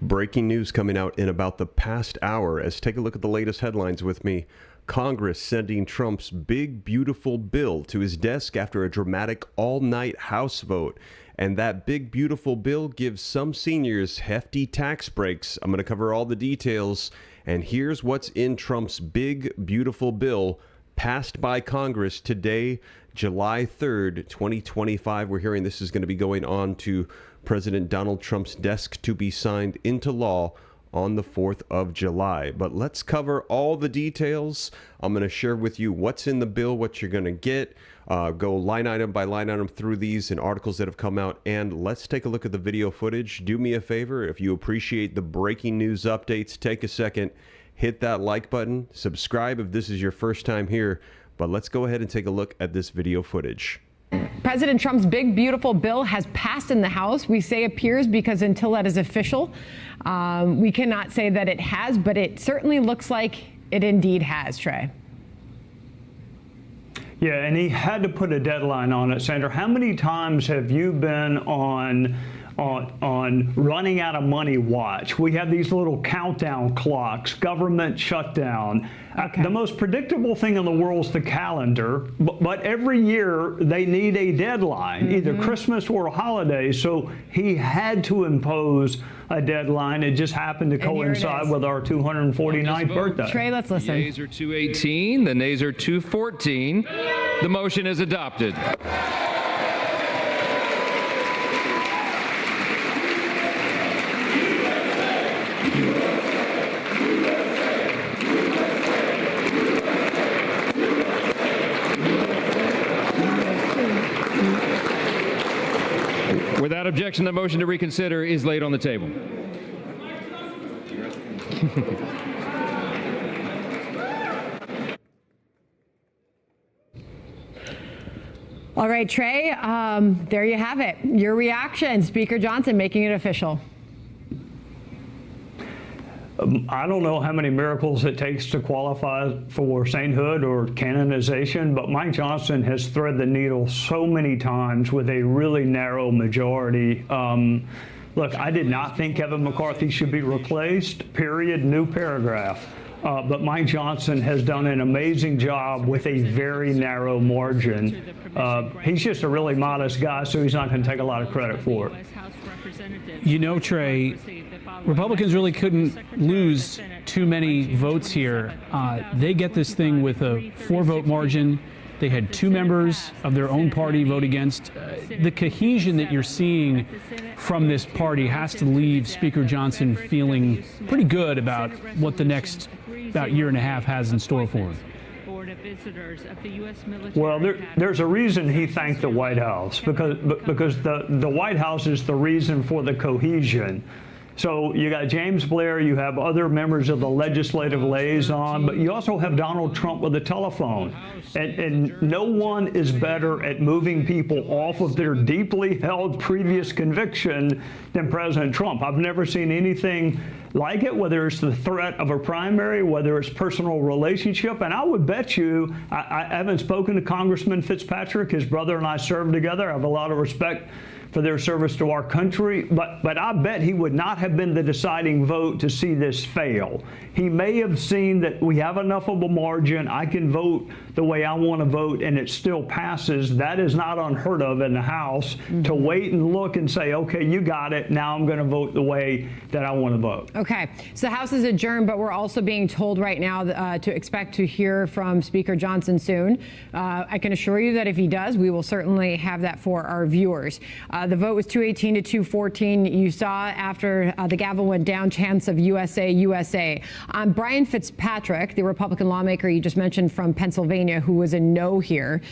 Breaking news coming out in about the past hour. As take a look at the latest headlines with me. Congress sending Trump's big, beautiful bill to his desk after a dramatic all-night House vote. And that big, beautiful bill gives some seniors hefty tax breaks. I'm going to cover all the details. And here's what's in Trump's big, beautiful bill passed by Congress today, July 3rd, 2025. We're hearing this is going to be going on to President Donald Trump's desk to be signed into law on the 4th of July. But let's cover all the details. I'm going to share with you what's in the bill, what you're going to get, go line item by line item through these and articles that have come out. And let's take a look at the video footage. Do me a favor, if you appreciate the breaking news updates, take a second, hit that like button, subscribe if this is your first time here. But let's go ahead and take a look at this video footage. President Trump's big, beautiful bill has passed in the House. We say appears because until that is official, we cannot say that it has, but it certainly looks like it indeed has, Trey. Yeah, and he had to put a deadline on it, Sandra. How many times have you been on running out of money watch? We have these little countdown clocks, government shutdown. Okay. The most predictable thing in the world is the calendar, but every year they need a deadline, either Christmas or holidays. So he had to impose a deadline. It just happened to coincide with our 249th birthday. Trey, let's listen. The yeas are 218, the nays are 214. The motion is adopted. Without objection, the motion to reconsider is laid on the table. All right, Trey, there you have it. Your reaction, Speaker Johnson making it official. I don't know how many miracles it takes to qualify for sainthood or canonization, but Mike Johnson has threaded the needle so many times with a really narrow majority. Look, I did not think Kevin McCarthy should be replaced, period, new paragraph. But Mike Johnson has done an amazing job with a very narrow margin. He's just a really modest guy, so he's not going to take a lot of credit for it. You know, Trey, Republicans really couldn't lose too many votes here. They get this thing with a 4-vote margin. They had 2 members of their own party vote against. The cohesion that you're seeing from this party has to leave Speaker Johnson feeling pretty good about what the next about year and a half has in store for him. Well, there's a reason he thanked the White House, because the White House is the reason for the cohesion. So you got James Blair, you have other members of the legislative liaison, but you also have Donald Trump with a telephone. And no one is better at moving people off of their deeply held previous conviction than President Trump. I've never seen anything like it, whether it's the threat of a primary, whether it's personal relationship. And I would bet you, I haven't spoken to Congressman Fitzpatrick. His brother and I served together. I have a lot of respect for their service to our country, but I bet he would not have been the deciding vote to see this fail. He may have seen that we have enough of a margin, I can vote the way I want to vote, and it still passes. That is not unheard of in the House, to wait and look and say, okay, you got it, now I'm going to vote the way that I want to vote. Okay, so the House is adjourned, but we're also being told right now to expect to hear from Speaker Johnson soon. I can assure you that if he does, we will certainly have that for our viewers. The vote was 218 to 214. You saw after the gavel went down, chants of USA, USA. Brian Fitzpatrick, the Republican lawmaker you just mentioned from Pennsylvania, who was a no here.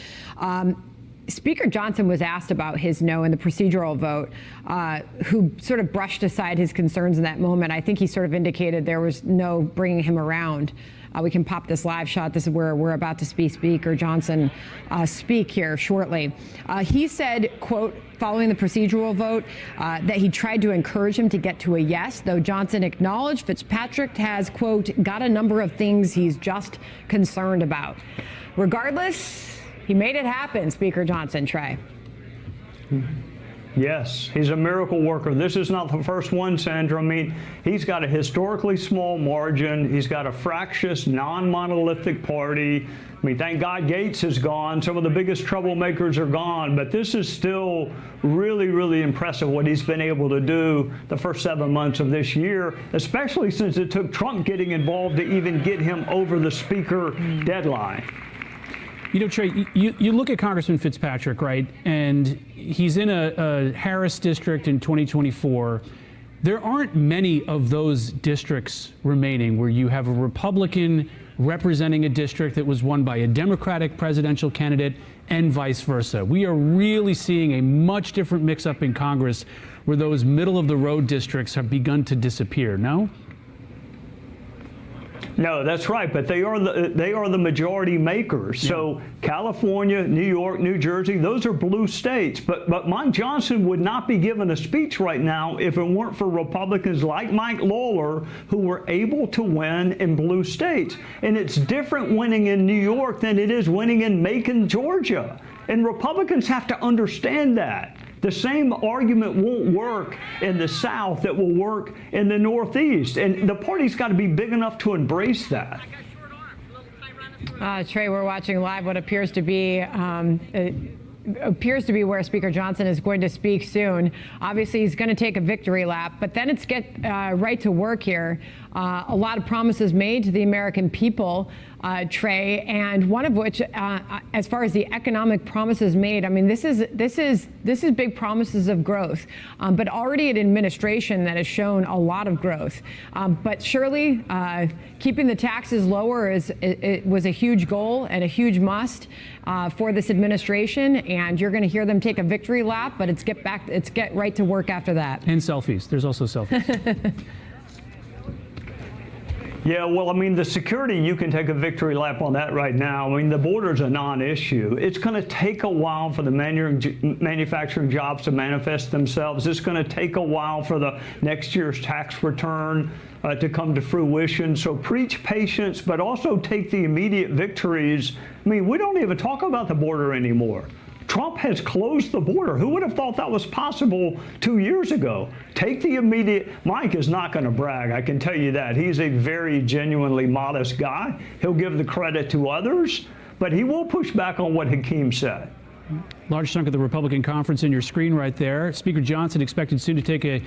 Speaker Johnson was asked about his no in the procedural vote, who sort of brushed aside his concerns in that moment. I think he sort of indicated there was no bringing him around. We can pop this live shot. This is where we're about to see Speaker Johnson speak here shortly. He said, quote, following the procedural vote, that he tried to encourage him to get to a yes, though Johnson acknowledged Fitzpatrick has, quote, got a number of things he's just concerned about. Regardless, he made it happen, Speaker Johnson. Trey. Yes, he's a miracle worker. This is not the first one, Sandra. I mean, he's got a historically small margin. He's got a fractious, non-monolithic party. I mean, thank God Gates is gone. Some of the biggest troublemakers are gone. But this is still really, really impressive what he's been able to do the first 7 months of this year, especially since it took Trump getting involved to even get him over the speaker deadline. You know, Trey, you look at Congressman Fitzpatrick, right? And he's in a Harris district in 2024. There aren't many of those districts remaining where you have a Republican representing a district that was won by a Democratic presidential candidate and vice versa. We are really seeing a much different mix-up in Congress where those middle-of-the-road districts have begun to disappear, no? No, that's right, but they are the majority makers. Yeah. So California, New York, New Jersey, those are blue states. But Mike Johnson would not be given a speech right now if it weren't for Republicans like Mike Lawler who were able to win in blue states. And it's different winning in New York than it is winning in Macon, Georgia. And Republicans have to understand that. The same argument won't work in the South that will work in the Northeast. And the party's got to be big enough to embrace that. Trey, we're watching live what appears to be where Speaker Johnson is going to speak soon. Obviously, he's going to take a victory lap, but then it's get right to work here. A lot of promises made to the American people, Trey, and one of which, as far as the economic promises made, I mean, this is big promises of growth, but already an administration that has shown a lot of growth. But surely, keeping the taxes lower was a huge goal and a huge must for this administration. And you're going to hear them take a victory lap, but it's get right to work after that. And selfies. There's also selfies. Yeah, well, I mean, the security, you can take a victory lap on that right now. I mean, the border's a non-issue. It's going to take a while for the manufacturing jobs to manifest themselves. It's going to take a while for the next year's tax return to come to fruition. So preach patience, but also take the immediate victories. I mean, we don't even talk about the border anymore. Trump has closed the border. Who would have thought that was possible 2 years ago? Take the immediate. Mike is not going to brag, I can tell you that. He's a very genuinely modest guy. He'll give the credit to others, but he will push back on what Hakeem said. Large chunk of the Republican conference in your screen right there. Speaker Johnson expected soon to take a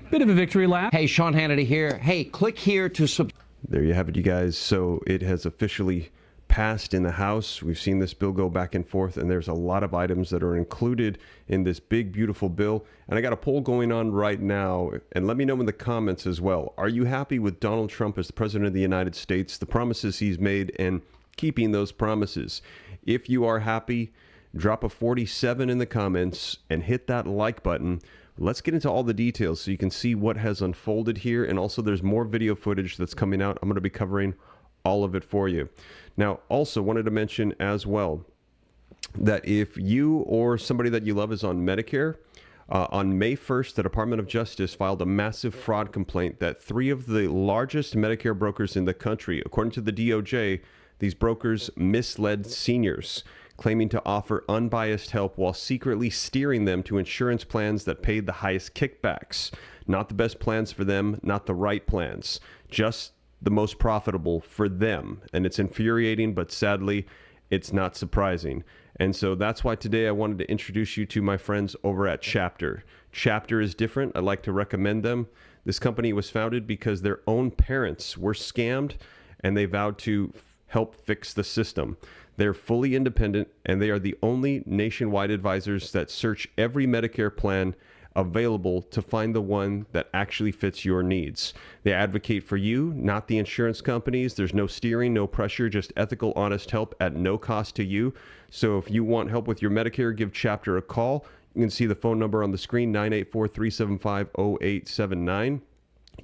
bit of a victory lap. Hey, Sean Hannity here. Hey, click here to There you have it, you guys. So it has officially passed in the House. We've seen this bill go back and forth, and there's a lot of items that are included in this big, beautiful bill. And I got a poll going on right now, and let me know in the comments as well. Are you happy with Donald Trump as the President of the United States, the promises he's made, and keeping those promises? If you are happy, drop a 47 in the comments and hit that like button. Let's get into all the details so you can see what has unfolded here. And also there's more video footage that's coming out. I'm going to be covering all of it for you. Now, also wanted to mention as well that if you or somebody that you love is on Medicare, on May 1st, the Department of Justice filed a massive fraud complaint that 3 of the largest Medicare brokers in the country, according to the DOJ, these brokers misled seniors, claiming to offer unbiased help while secretly steering them to insurance plans that paid the highest kickbacks. Not the best plans for them, not the right plans, just the most profitable for them. And it's infuriating, but sadly, it's not surprising. And so that's why today I wanted to introduce you to my friends over at Chapter. Chapter is different. I like to recommend them. This company was founded because their own parents were scammed, and they vowed to help fix the system. They're fully independent, and they are the only nationwide advisors that search every Medicare plan available to find the one that actually fits your needs. They advocate for you, not the insurance companies. There's no steering, no pressure, just ethical, honest help at no cost to you. So if you want help with your Medicare, give Chapter a call. You can see the phone number on the screen, 984-375-0879.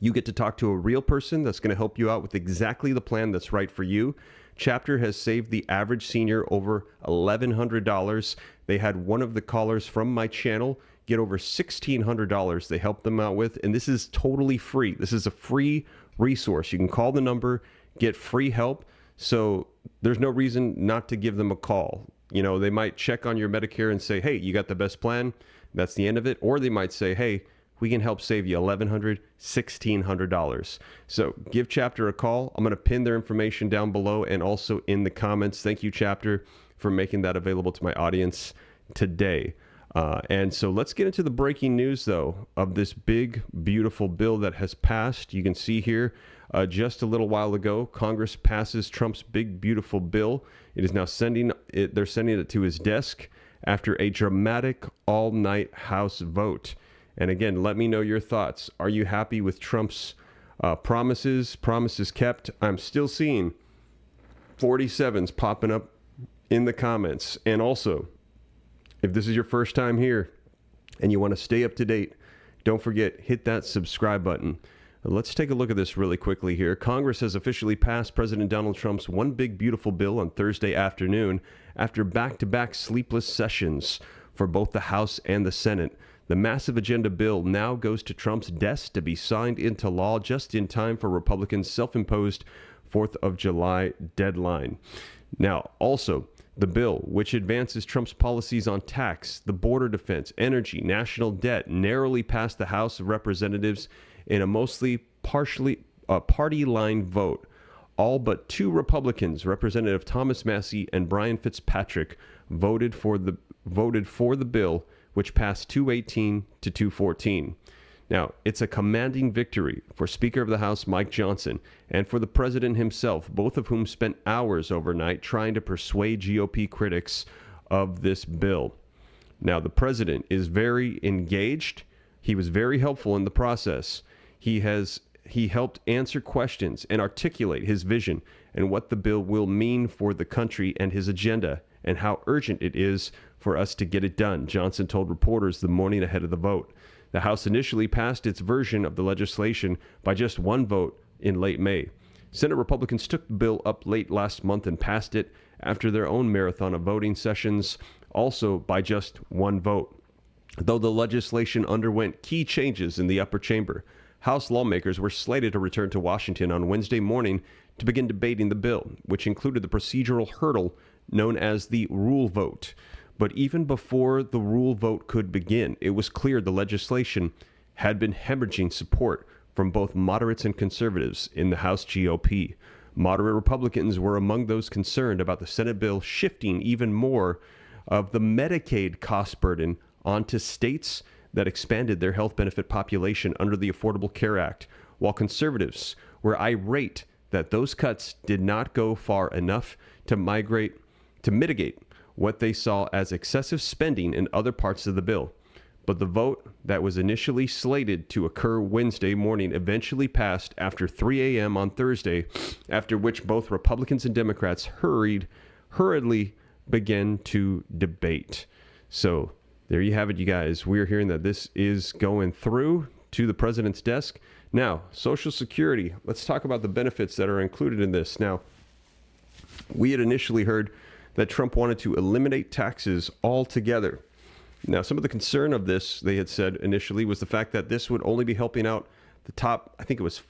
You get to talk to a real person that's going to help you out with exactly the plan that's right for you. Chapter has saved the average senior over $1,100. They had one of the callers from my channel get over $1,600 they helped them out with, and this is totally free. This is a free resource. You can call the number, get free help, so there's no reason not to give them a call. You know, they might check on your Medicare and say, hey, you got the best plan. That's the end of it. Or they might say, hey, we can help save you $1,100, $1,600. So give Chapter a call. I'm going to pin their information down below and also in the comments. Thank you, Chapter, for making that available to my audience today. And so let's get into the breaking news, though, of this big, beautiful bill that has passed. You can see here just a little while ago, Congress passes Trump's big, beautiful bill. It is now they're sending it to his desk after a dramatic all-night House vote. And again, let me know your thoughts. Are you happy with Trump's promises kept? I'm still seeing 47s popping up in the comments. And also, if this is your first time here and you want to stay up to date, don't forget, hit that subscribe button. Let's take a look at this really quickly here. Congress has officially passed President Donald Trump's one big beautiful bill on Thursday afternoon after back-to-back sleepless sessions for both the House and the Senate. The massive agenda bill now goes to Trump's desk to be signed into law just in time for Republicans' self-imposed 4th of July deadline. Now, also, the bill, which advances Trump's policies on tax, the border defense, energy, national debt, narrowly passed the House of Representatives in a mostly party line vote. All but two Republicans, Representative Thomas Massey and Brian Fitzpatrick, voted for the bill, which passed 218 to 214. Now, it's a commanding victory for Speaker of the House Mike Johnson and for the president himself, both of whom spent hours overnight trying to persuade GOP critics of this bill. Now, the president is very engaged. He was very helpful in the process. He helped answer questions and articulate his vision and what the bill will mean for the country and his agenda and how urgent it is for us to get it done, Johnson told reporters the morning ahead of the vote. The House initially passed its version of the legislation by just one vote in late May. Senate Republicans took the bill up late last month and passed it after their own marathon of voting sessions, also by just one vote. Though the legislation underwent key changes in the upper chamber, House lawmakers were slated to return to Washington on Wednesday morning to begin debating the bill, which included the procedural hurdle known as the rule vote. But even before the rule vote could begin, it was clear the legislation had been hemorrhaging support from both moderates and conservatives in the House GOP. Moderate Republicans were among those concerned about the Senate bill shifting even more of the Medicaid cost burden onto states that expanded their health benefit population under the Affordable Care Act, while conservatives were irate that those cuts did not go far enough to mitigate what they saw as excessive spending in other parts of the bill. But the vote that was initially slated to occur Wednesday morning eventually passed after 3 a.m. on Thursday, after which both Republicans and Democrats hurriedly began to debate. So there you have it, you guys. We're hearing that this is going through to the president's desk. Now, Social Security. Let's talk about the benefits that are included in this. Now, we had initially heard that Trump wanted to eliminate taxes altogether. Now, some of the concern of this, they had said initially, was the fact that this would only be helping out the top, I think it was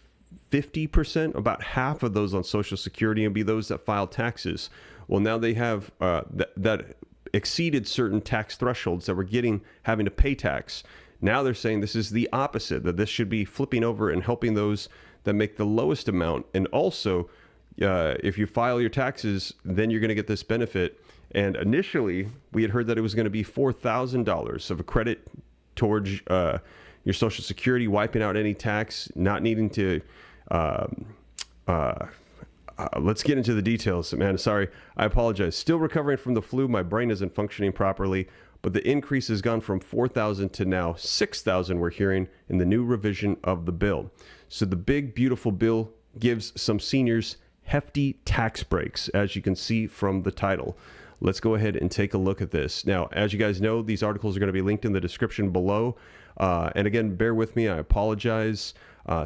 50%, about half of those on Social Security, and be those that filed taxes. Well, now they have that exceeded certain tax thresholds that were having to pay tax. Now they're saying this is the opposite, that this should be flipping over and helping those that make the lowest amount. And also, if you file your taxes, then you're going to get this benefit. And initially, we had heard that it was going to be $4,000 of a credit towards your Social Security, wiping out any tax, not needing to. Let's get into the details, man. Sorry, I apologize. Still recovering from the flu. My brain isn't functioning properly. But the increase has gone from $4,000 to now $6,000, we're hearing, in the new revision of the bill. So the big, beautiful bill gives some seniors hefty tax breaks, as you can see from the title. Let's go ahead and take a look at this. Now, as you guys know, these articles are going to be linked in the description below. And again, bear with me. I apologize.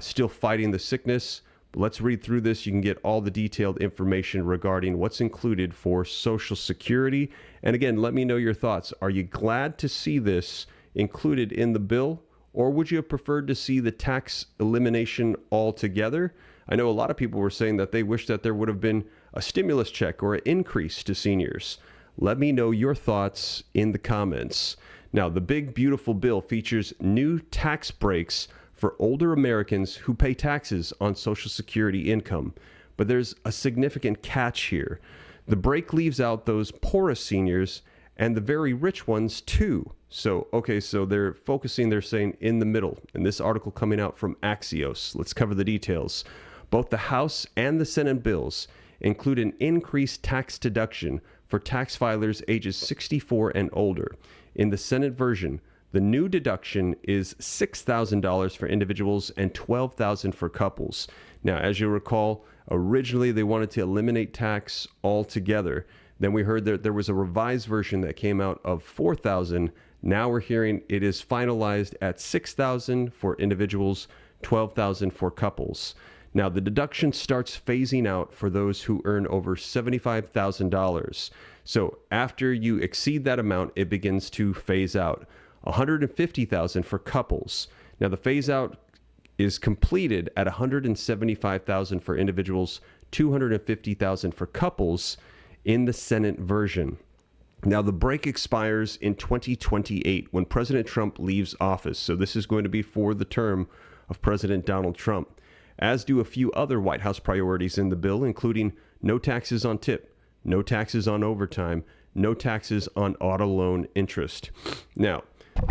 Still fighting the sickness. Let's read through this. You can get all the detailed information regarding what's included for Social Security. And again, let me know your thoughts. Are you glad to see this included in the bill, or would you have preferred to see the tax elimination altogether? I know a lot of people were saying that they wish that there would have been a stimulus check or an increase to seniors. Let me know your thoughts in the comments. Now, the big, beautiful bill features new tax breaks for older Americans who pay taxes on Social Security income. But there's a significant catch here. The break leaves out those poorest seniors and the very rich ones too. So they're saying in the middle. In this article coming out from Axios, let's cover the details. Both the House and the Senate bills include an increased tax deduction for tax filers ages 64 and older. In the Senate version, the new deduction is $6,000 for individuals and $12,000 for couples. Now, as you recall, originally they wanted to eliminate tax altogether. Then we heard that there was a revised version that came out of $4,000. Now we're hearing it is finalized at $6,000 for individuals, $12,000 for couples. Now, the deduction starts phasing out for those who earn over $75,000. So after you exceed that amount, it begins to phase out. $150,000 for couples. Now, the phase out is completed at $175,000 for individuals, $250,000 for couples in the Senate version. Now, the break expires in 2028 when President Trump leaves office. So this is going to be for the term of President Donald Trump, as do a few other White House priorities in the bill, including no taxes on tip, no taxes on overtime, no taxes on auto loan interest. Now,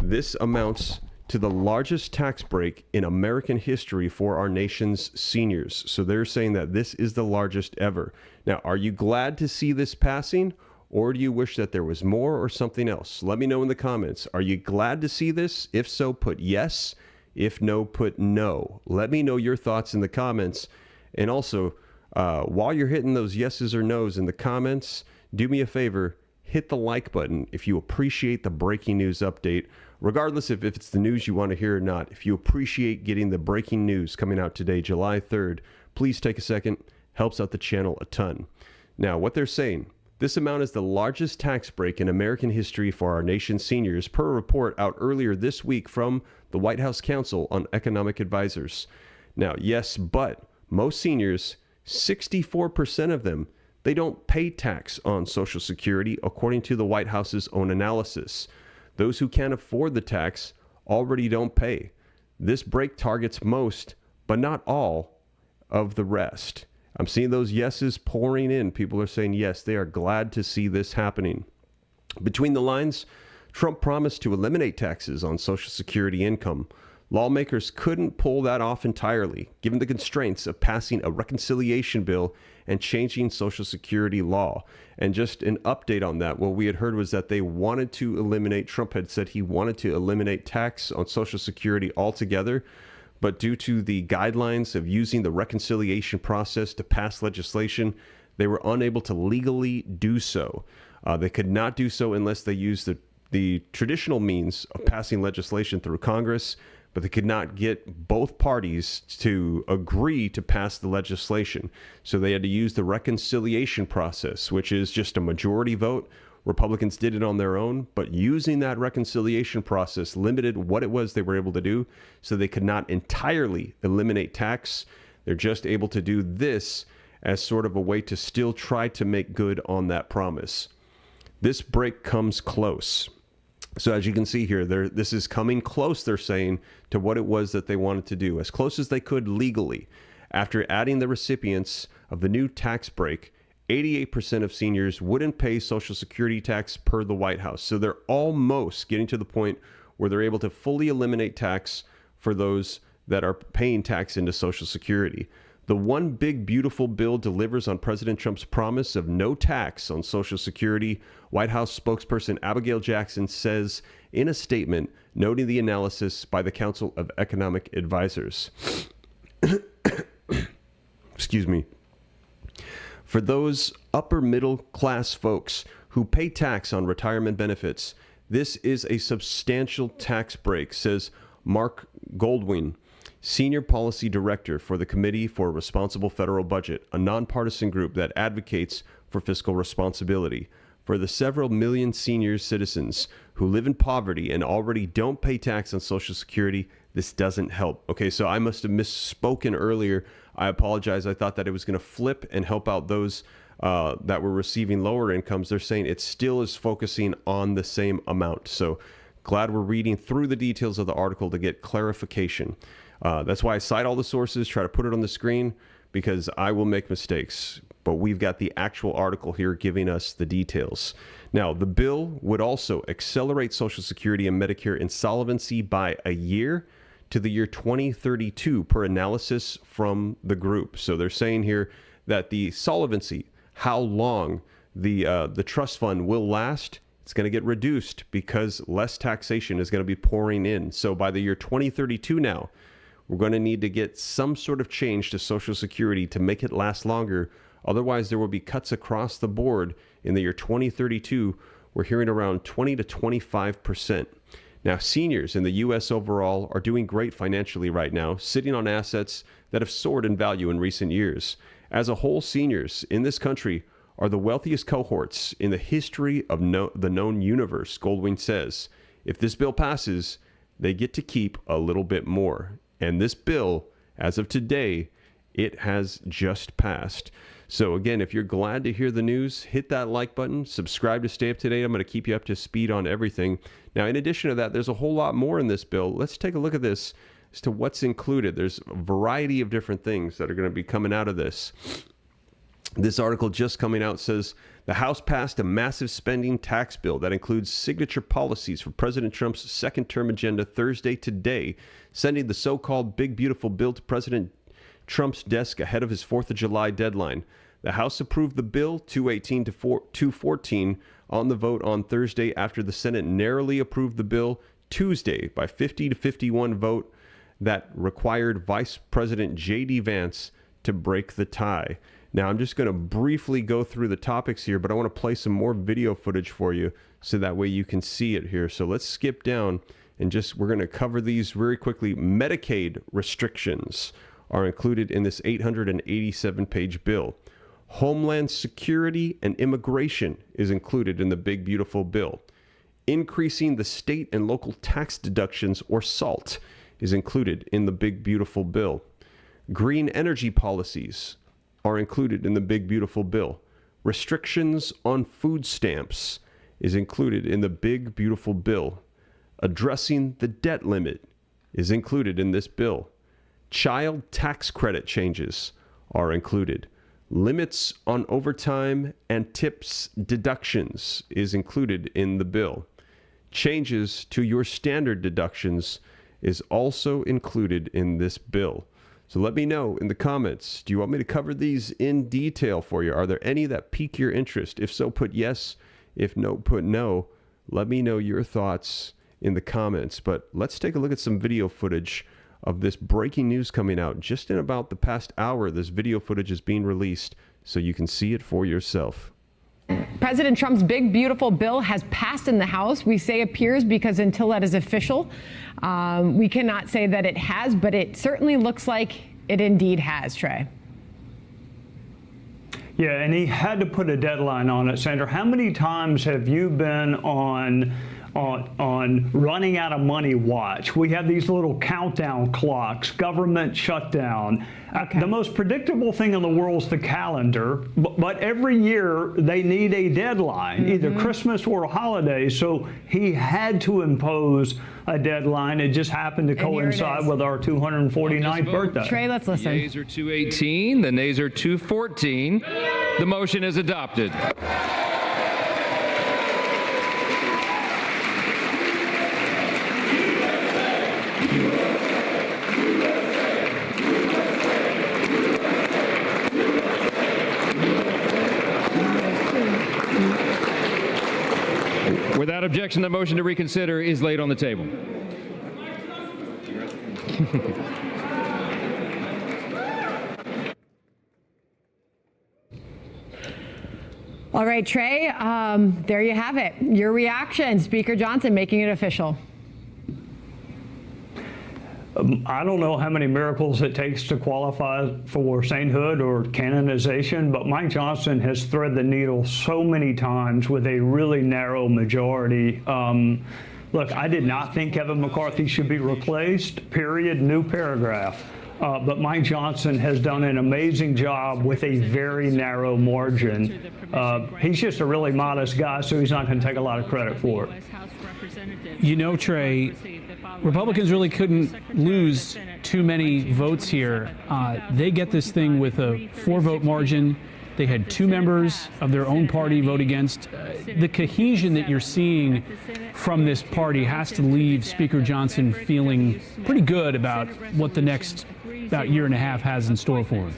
this amounts to the largest tax break in American history for our nation's seniors. So they're saying that this is the largest ever. Now, are you glad to see this passing, or do you wish that there was more or something else? Let me know in the comments. Are you glad to see this? If so, put yes. If no, put no. Let me know your thoughts in the comments. And also, while you're hitting those yeses or nos in the comments, do me a favor, hit the like button if you appreciate the breaking news update, regardless if it's the news you want to hear or not. If you appreciate getting the breaking news coming out today, July 3rd, please take a second. Helps out the channel a ton. Now, what they're saying, this amount is the largest tax break in American history for our nation's seniors, per a report out earlier this week from the White House Council on Economic Advisors. Now, yes, but most seniors, 64% of them, they don't pay tax on Social Security, according to the White House's own analysis. Those who can't afford the tax already don't pay. This break targets most, but not all, of the rest. I'm seeing those yeses pouring in. People are saying yes, they are glad to see this happening. Between the lines, Trump promised to eliminate taxes on Social Security income. Lawmakers couldn't pull that off entirely, given the constraints of passing a reconciliation bill and changing Social Security law. And just an update on that, what we had heard was that they wanted to eliminate, Trump had said he wanted to eliminate tax on Social Security altogether. But due to the guidelines of using the reconciliation process to pass legislation, they were unable to legally do so. They could not do so unless they used the traditional means of passing legislation through Congress, but they could not get both parties to agree to pass the legislation. So they had to use the reconciliation process, which is just a majority vote. Republicans did it on their own, but using that reconciliation process limited what it was they were able to do, so they could not entirely eliminate tax. They're just able to do this as sort of a way to still try to make good on that promise. This break comes close. So as you can see here, this is coming close, they're saying, to what it was that they wanted to do, as close as they could legally. After adding the recipients of the new tax break, 88% of seniors wouldn't pay Social Security tax per the White House. So they're almost getting to the point where they're able to fully eliminate tax for those that are paying tax into Social Security. The one big beautiful bill delivers on President Trump's promise of no tax on Social Security. White House spokesperson Abigail Jackson says in a statement noting the analysis by the Council of Economic Advisors. Excuse me. For those upper middle class folks who pay tax on retirement benefits, this is a substantial tax break, says Mark Goldwyn, Senior Policy Director for the Committee for a Responsible Federal Budget, a nonpartisan group that advocates for fiscal responsibility. For the several million senior citizens who live in poverty and already don't pay tax on Social Security, this doesn't help. Okay, so I must have misspoken earlier. I apologize. I thought that it was going to flip and help out those that were receiving lower incomes, they're saying it still is focusing on the same amount. So glad we're reading through the details of the article to get clarification. That's why I cite all the sources, try to put it on the screen, because I will make mistakes. But we've got the actual article here giving us the details. Now, the bill would also accelerate Social Security and Medicare insolvency by a year to the year 2032 per analysis from the group. So they're saying here that the solvency, how long the trust fund will last, it's going to get reduced because less taxation is going to be pouring in. So by the year 2032 now, we're going to need to get some sort of change to Social Security to make it last longer. Otherwise, there will be cuts across the board in the year 2032. We're hearing around 20 to 25%. Now, seniors in the U.S. overall are doing great financially right now, sitting on assets that have soared in value in recent years. As a whole, seniors in this country are the wealthiest cohorts in the history of the known universe, Goldwing says. If this bill passes, they get to keep a little bit more. And this bill, as of today, it has just passed. So again, if you're glad to hear the news, hit that like button, subscribe to stay up to date. I'm going to keep you up to speed on everything. Now, in addition to that, there's a whole lot more in this bill. Let's take a look at this as to what's included. There's a variety of different things that are going to be coming out of this. This article just coming out says the House passed a massive spending tax bill that includes signature policies for President Trump's second term agenda Thursday today, sending the so-called big beautiful bill to President Trump's desk ahead of his 4th of July deadline. The House approved the bill 218 to 214 on the vote on Thursday after the Senate narrowly approved the bill Tuesday by 50 to 51 vote that required Vice President J.D. Vance to break the tie. Now, I'm just going to briefly go through the topics here, but I want to play some more video footage for you so that way you can see it here. So let's skip down and we're going to cover these very quickly. Medicaid restrictions are included in this 887-page bill. Homeland Security and immigration is included in the big, beautiful bill. Increasing the state and local tax deductions, or SALT, is included in the big, beautiful bill. Green energy policies are included in the big, beautiful bill. Restrictions on food stamps is included in the big, beautiful bill. Addressing the debt limit is included in this bill. Child tax credit changes are included. Limits on overtime and tips deductions is included in the bill. Changes to your standard deductions is also included in this bill. So let me know in the comments, do you want me to cover these in detail for you? Are there any that pique your interest? If so, put yes. If no, put no. Let me know your thoughts in the comments. But let's take a look at some video footage of this breaking news coming out. Just in about the past hour, this video footage is being released so you can see it for yourself. President Trump's big, beautiful bill has passed in the House. We say appears because until that is official, we cannot say that it has, but it certainly looks like it indeed has, Trey. Yeah, and he had to put a deadline on it, Sandra. How many times have you been on running out of money watch? We have these little countdown clocks, government shutdown. The most predictable thing in the world is the calendar, but every year they need a deadline, either Christmas or a holiday. So he had to impose a deadline. It just happened to coincide with our 249th birthday. Trey, let's listen. The yeas are 218, the nays are 214. The motion is adopted. Without objection, the motion to reconsider is laid on the table. All right, Trey, there you have it. Your reaction, Speaker Johnson making it official. I don't know how many miracles it takes to qualify for sainthood or canonization, but Mike Johnson has threaded the needle so many times with a really narrow majority. Look, I did not think Kevin McCarthy should be replaced, period, new paragraph. But Mike Johnson has done an amazing job with a very narrow margin. He's just a really modest guy, so he's not going to take a lot of credit for it. You know, Trey, Republicans really couldn't lose too many votes here. They get this thing with a 4-vote margin. They had 2 members of their own party vote against. The cohesion that you're seeing from this party has to leave Speaker Johnson feeling pretty good about what the next about year and a half has in store for him.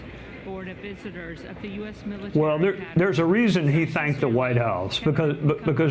Well, there's a reason he thanked the White House, because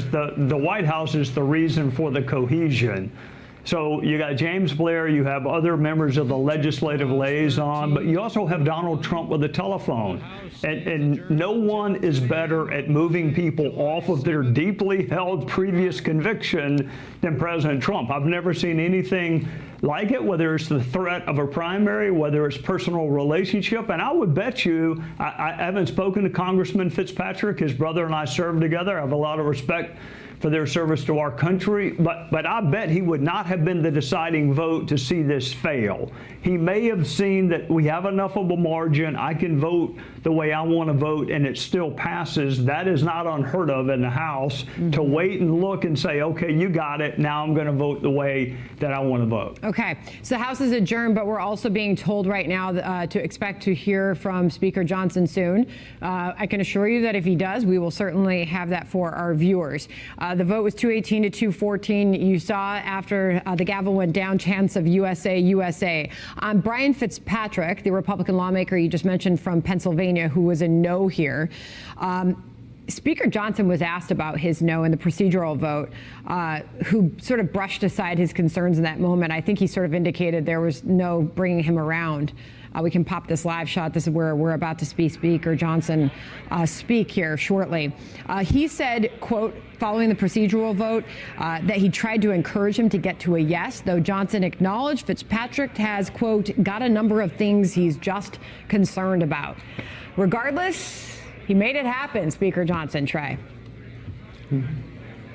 the White House is the reason for the cohesion. So you got James Blair, you have other members of the legislative liaison, but you also have Donald Trump with a telephone. And no one is better at moving people off of their deeply held previous conviction than President Trump. I've never seen anything like it, whether it's the threat of a primary, whether it's personal relationship. And I would bet you, I haven't spoken to Congressman Fitzpatrick. His brother and I served together. I have a lot of respect for their service to our country, but I bet he would not have been the deciding vote to see this fail. He may have seen that we have enough of a margin, I can vote the way I want to vote, and it still passes. That is not unheard of in the House, to wait and look and say, okay, you got it, now I'm going to vote the way that I want to vote. Okay, so the House is adjourned, but we're also being told right now to expect to hear from Speaker Johnson soon. I can assure you that if he does, we will certainly have that for our viewers. The vote was 218 to 214. You saw after the gavel went down, chants of USA, USA. Brian Fitzpatrick, the Republican lawmaker you just mentioned from Pennsylvania, who was a no here. Speaker Johnson was asked about his no in the procedural vote, who sort of brushed aside his concerns in that moment. I think he sort of indicated there was no bringing him around. We can pop this live shot. This is where we're about to see Speaker Johnson speak here shortly. He said, quote, following the procedural vote, that he tried to encourage him to get to a yes, though Johnson acknowledged Fitzpatrick has, quote, got a number of things he's just concerned about. Regardless, he made it happen, Speaker Johnson, Trey.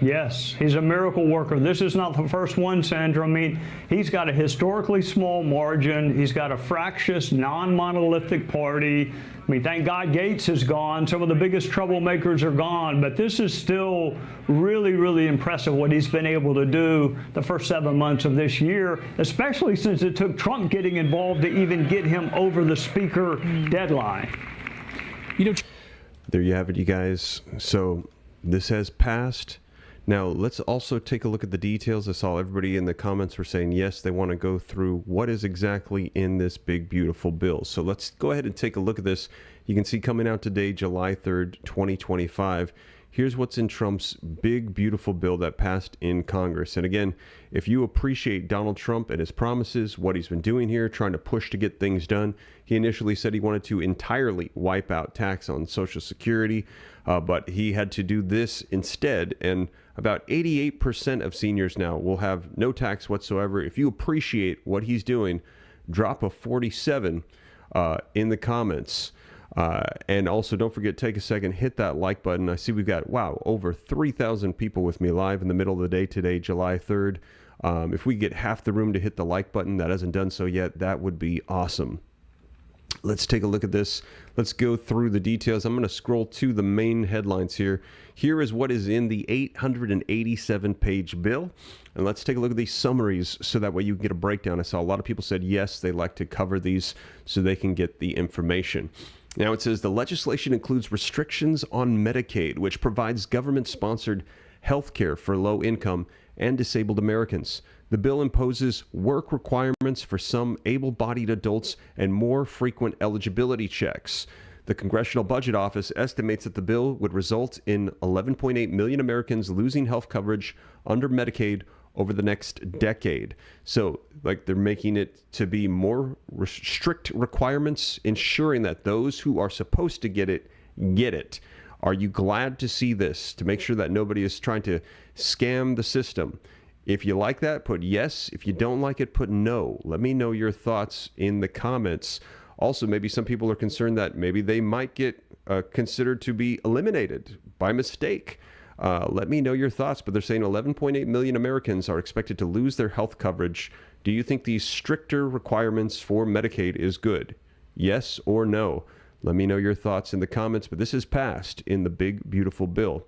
Yes, he's a miracle worker. This is not the first one, Sandra. I mean, he's got a historically small margin. He's got a fractious, non-monolithic party. I mean, thank God Gates is gone. Some of the biggest troublemakers are gone. But this is still really, really impressive what he's been able to do the first 7 months of this year, especially since it took Trump getting involved to even get him over the speaker deadline. You know, There you have it, you guys. So this has passed. Now, let's also take a look at the details. I saw everybody in the comments were saying, yes, they want to go through what is exactly in this big, beautiful bill. So let's go ahead and take a look at this. You can see coming out today, July 3rd, 2025. Here's what's in Trump's big, beautiful bill that passed in Congress. And again, if you appreciate Donald Trump and his promises, what he's been doing here, trying to push to get things done, he initially said he wanted to entirely wipe out tax on Social Security, but he had to do this instead. And about 88% of seniors now will have no tax whatsoever. If you appreciate what he's doing, drop a 47 in the comments. And also, don't forget, take a second, hit that like button. I see we've got, wow, over 3,000 people with me live in the middle of the day today, July 3rd. If we get half the room to hit the like button that hasn't done so yet, that would be awesome. Let's take a look at this. Let's go through the details. I'm going to scroll to the main headlines here. Here is what is in the 887-page bill. And let's take a look at these summaries so that way you can get a breakdown. I saw a lot of people said, yes, they like to cover these so they can get the information. Now it says the legislation includes restrictions on Medicaid, which provides government-sponsored health care for low-income and disabled Americans. The bill imposes work requirements for some able-bodied adults and more frequent eligibility checks. The Congressional Budget Office estimates that the bill would result in 11.8 million Americans losing health coverage under Medicaid over the next decade. So, like, they're making it to be more strict requirements, ensuring that those who are supposed to get it, get it. Are you glad to see this, to make sure that nobody is trying to scam the system? If you like that, put yes. If you don't like it, put no. Let me know your thoughts in the comments. Also, maybe some people are concerned that maybe they might get considered to be eliminated by mistake. Let me know your thoughts. But they're saying 11.8 million Americans are expected to lose their health coverage Do you think these stricter requirements for Medicaid is good? Yes or no? Let me know your thoughts in the comments, but this is passed in the big, beautiful bill.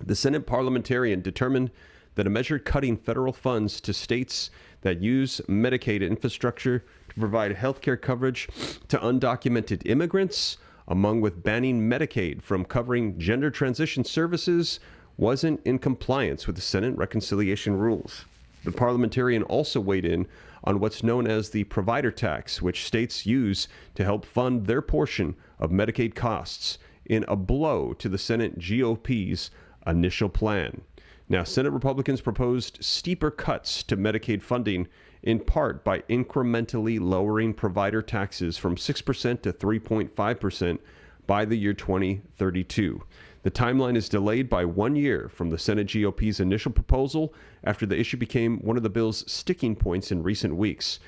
The Senate parliamentarian determined that a measure cutting federal funds to states that use Medicaid infrastructure to provide health care coverage to undocumented immigrants, among with banning Medicaid from covering gender transition services, wasn't in compliance with the Senate reconciliation rules. The parliamentarian also weighed in on what's known as the provider tax, which states use to help fund their portion of Medicaid costs, in a blow to the Senate GOP's initial plan. Now, Senate Republicans proposed steeper cuts to Medicaid funding, in part by incrementally lowering provider taxes from 6% to 3.5% by the year 2032. The timeline is delayed by 1 year from the Senate GOP's initial proposal after the issue became one of the bill's sticking points in recent weeks.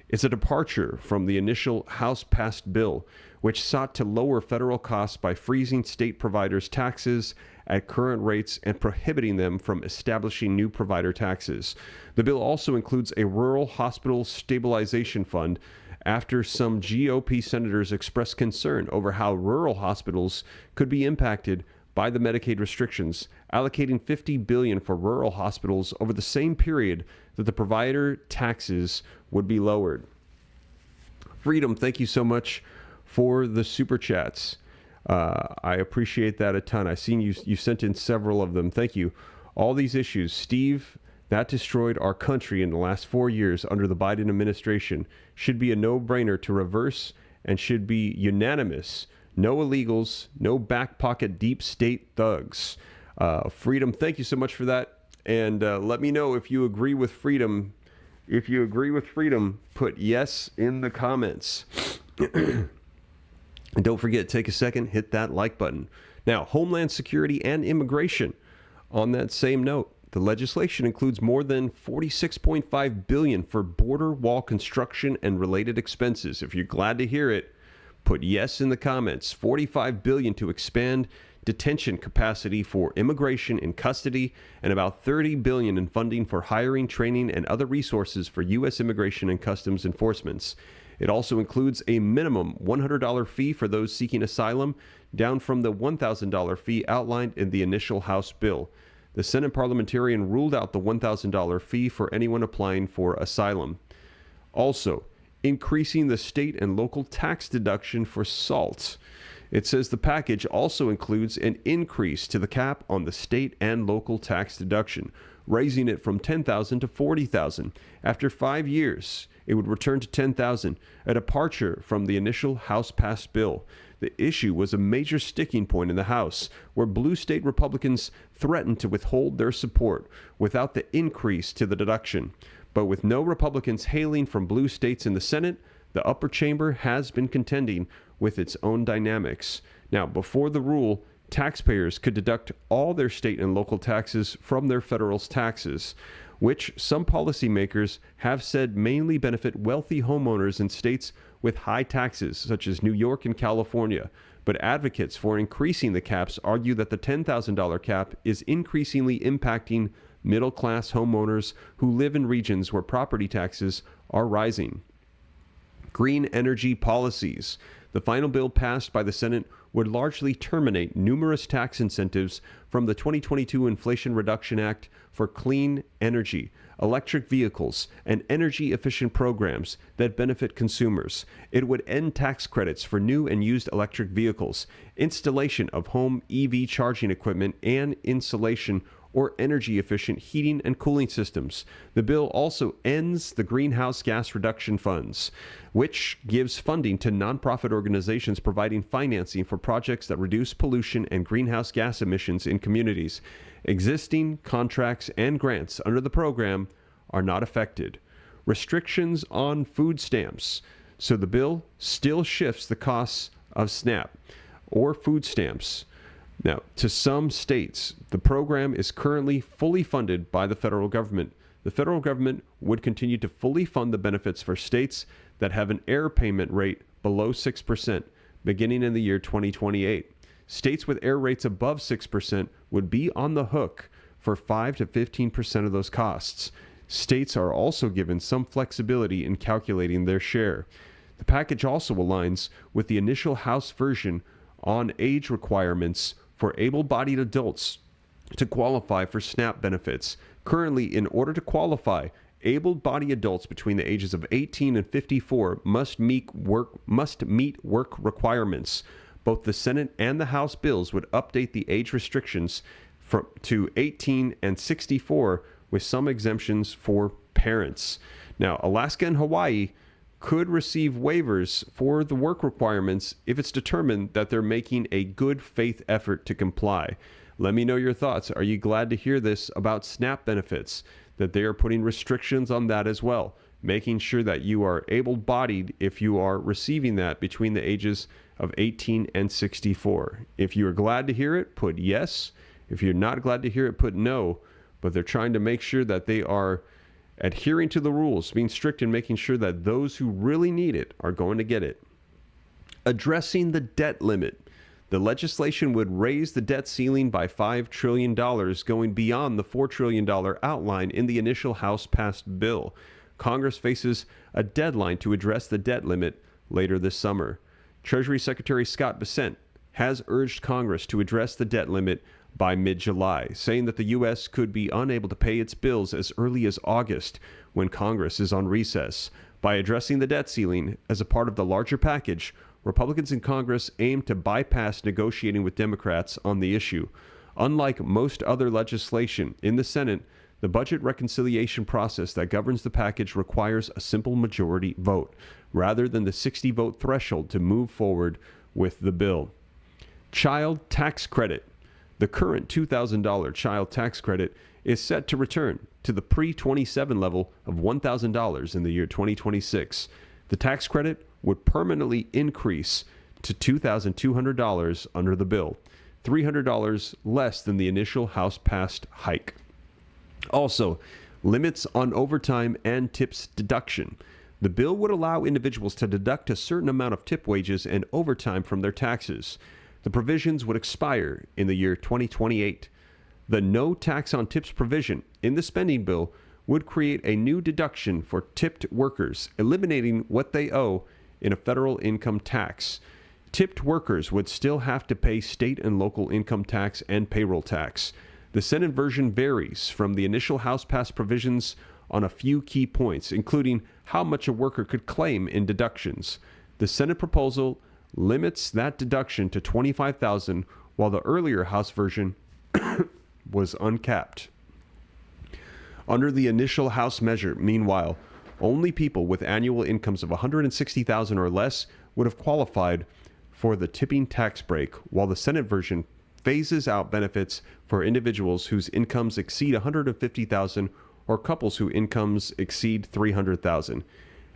It's a departure from the initial House-passed bill, which sought to lower federal costs by freezing state providers' taxes at current rates and prohibiting them from establishing new provider taxes. The bill also includes a rural hospital stabilization fund after some GOP senators expressed concern over how rural hospitals could be impacted by the Medicaid restrictions, allocating $50 billion for rural hospitals over the same period that the provider taxes would be lowered. Freedom, thank you so much for the super chats. I appreciate that a ton. I've seen you sent in several of them. Thank you. All these issues, Steve, that destroyed our country in the last 4 years under the Biden administration, should be a no-brainer to reverse and should be unanimous. No illegals, no back pocket deep state thugs. Freedom, thank you so much for that. And let me know if you agree with Freedom. If you agree with Freedom, put yes in the comments. And don't forget, take a second, hit that like button. Now, Homeland Security and Immigration. On that same note, the legislation includes more than $46.5 billion for border wall construction and related expenses. If you're glad to hear it, put yes in the comments. $45 billion to expand detention capacity for immigration in custody, and about $30 billion in funding for hiring, training, and other resources for U.S. Immigration and Customs enforcements. It also includes a minimum $100 fee for those seeking asylum, down from the $1,000 fee outlined in the initial House bill. The Senate parliamentarian ruled out the $1,000 fee for anyone applying for asylum. Also, increasing the state and local tax deduction for salt. It says the package also includes an increase to the cap on the state and local tax deduction, raising it from $10,000 to $40,000. After 5 years, it would return to $10,000, a departure from the initial House-passed bill. The issue was a major sticking point in the House, where blue state Republicans threatened to withhold their support without the increase to the deduction. But with no Republicans hailing from blue states in the Senate, the upper chamber has been contending with its own dynamics. Now, before the rule, taxpayers could deduct all their state and local taxes from their federal taxes, which some policymakers have said mainly benefit wealthy homeowners in states with high taxes, such as New York and California. But advocates for increasing the caps argue that the $10,000 cap is increasingly impacting middle-class homeowners who live in regions where property taxes are rising. Green energy policies. The final bill passed by the Senate would largely terminate numerous tax incentives from the 2022 Inflation Reduction Act for clean energy, electric vehicles, and energy-efficient programs that benefit consumers. It would end tax credits for new and used electric vehicles, installation of home EV charging equipment, and insulation or energy-efficient heating and cooling systems. The bill also ends the greenhouse gas reduction funds, which gives funding to nonprofit organizations providing financing for projects that reduce pollution and greenhouse gas emissions in communities. Existing contracts and grants under the program are not affected. Restrictions on food stamps. So the bill still shifts the costs of SNAP or food stamps. Now, to some states, the program is currently fully funded by the federal government. The federal government would continue to fully fund the benefits for states that have an error payment rate below 6%, beginning in the year 2028. States with error rates above 6% would be on the hook for 5 to 15% of those costs. States are also given some flexibility in calculating their share. The package also aligns with the initial House version on age requirements for able-bodied adults to qualify for SNAP benefits. Currently, in order to qualify, able-bodied adults between the ages of 18 and 54 must meet work requirements. Both the Senate and the House bills would update the age restrictions to 18 and 64, with some exemptions for parents. Now, Alaska and Hawaii could receive waivers for the work requirements if it's determined that they're making a good faith effort to comply. Let me know your thoughts. Are you glad to hear this about SNAP benefits, that they are putting restrictions on that as well, making sure that you are able-bodied if you are receiving that between the ages of 18 and 64? If you are glad to hear it, put yes. If you're not glad to hear it, put no. But they're trying to make sure that they are adhering to the rules, being strict and making sure that those who really need it are going to get it. Addressing the debt limit. The legislation would raise the debt ceiling by $5 trillion, going beyond the $4 trillion outline in the initial House-passed bill. Congress faces a deadline to address the debt limit later this summer. Treasury Secretary Scott Bessent has urged Congress to address the debt limit by mid-July, saying that the U.S. could be unable to pay its bills as early as August when Congress is on recess. By addressing the debt ceiling as a part of the larger package, Republicans in Congress aim to bypass negotiating with Democrats on the issue. Unlike most other legislation in the Senate, the budget reconciliation process that governs the package requires a simple majority vote, rather than the 60-vote threshold to move forward with the bill. Child tax credit. The current $2,000 child tax credit is set to return to the pre-27 level of $1,000 in the year 2026. The tax credit would permanently increase to $2,200 under the bill, $300 less than the initial House-passed hike. Also, limits on overtime and tips deduction. The bill would allow individuals to deduct a certain amount of tip wages and overtime from their taxes. The provisions would expire in the year 2028. The no tax on tips provision in the spending bill would create a new deduction for tipped workers, eliminating what they owe in a federal income tax. Tipped workers would still have to pay state and local income tax and payroll tax. The Senate version varies from the initial House-passed provisions on a few key points, including how much a worker could claim in deductions. The Senate proposal limits that deduction to $25,000, while the earlier House version was uncapped. Under the initial House measure, meanwhile, only people with annual incomes of $160,000 or less would have qualified for the tipping tax break, while the Senate version phases out benefits for individuals whose incomes exceed $150,000 or couples whose incomes exceed $300,000,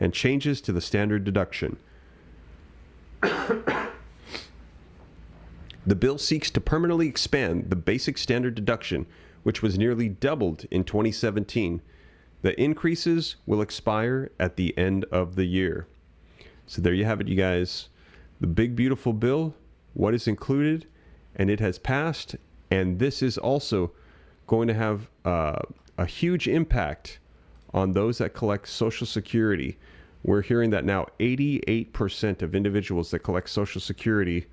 and changes to the standard deduction. The bill seeks to permanently expand the basic standard deduction, which was nearly doubled in 2017. The increases will expire at the end of the year. So there you have it, you guys. The big, beautiful bill, what is included, and it has passed. And this is also going to have a huge impact on those that collect Social Security. We're hearing that now 88% of individuals that collect Social Security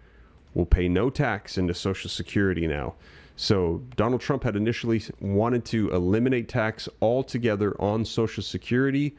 will pay no tax into Social Security now. So Donald Trump had initially wanted to eliminate tax altogether on Social Security,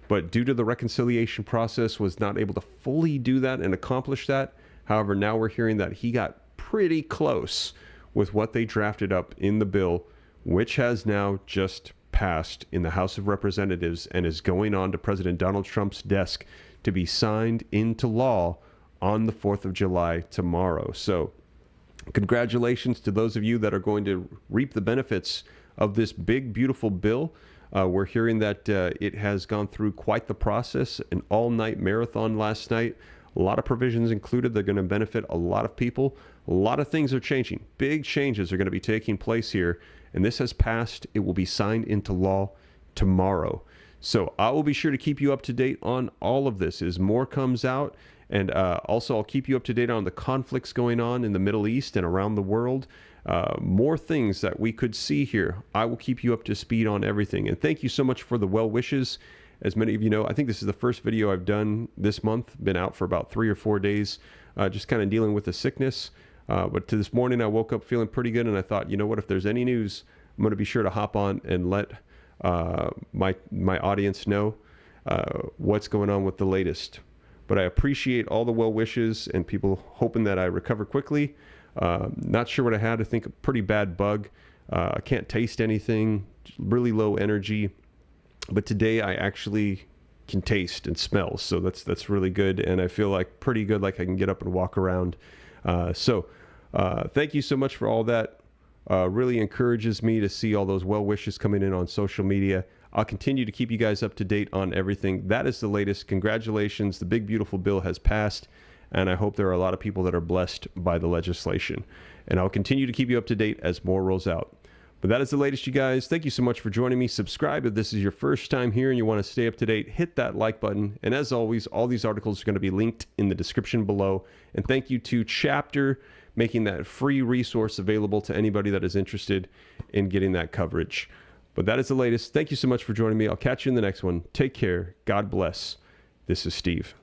but due to the reconciliation process was not able to fully do that and accomplish that. However, now we're hearing that he got pretty close with what they drafted up in the bill, which has now just passed in the House of Representatives and is going on to President Donald Trump's desk to be signed into law on the 4th of July tomorrow. So congratulations to those of you that are going to reap the benefits of this big, beautiful bill. We're hearing that it has gone through quite the process, an all-night marathon last night. A lot of provisions included. They're going to benefit a lot of people. A lot of things are changing. Big changes are going to be taking place here. And this has passed. It will be signed into law tomorrow. So I will be sure to keep you up to date on all of this as more comes out. And also, I'll keep you up to date on the conflicts going on in the Middle East and around the world. more things that we could see here. I will keep you up to speed on everything. And thank you so much for the well wishes. As many of you know, I think this is the first video I've done this month. Been out for about 3 or 4 days, just kind of dealing with the sickness. But to this morning, I woke up feeling pretty good, and I thought, you know what, if there's any news, I'm going to be sure to hop on and let my audience know what's going on with the latest. But I appreciate all the well wishes and people hoping that I recover quickly. Not sure what I had. I think a pretty bad bug. I can't taste anything, really low energy. But today I actually can taste and smell, so that's really good, and I feel like pretty good, like I can get up and walk around. So thank you so much for all that. Really encourages me to see all those well wishes coming in on social media. I'll continue to keep you guys up to date on everything. That is the latest. Congratulations, the big beautiful bill has passed, and I hope there are a lot of people that are blessed by the legislation. And I'll continue to keep you up to date as more rolls out. But that is the latest, you guys. Thank you so much for joining me. Subscribe if this is your first time here and you want to stay up to date. Hit that like button. And as always, all these articles are going to be linked in the description below. And thank you to Chapter, making that free resource available to anybody that is interested in getting that coverage. But that is the latest. Thank you so much for joining me. I'll catch you in the next one. Take care. God bless. This is Steve.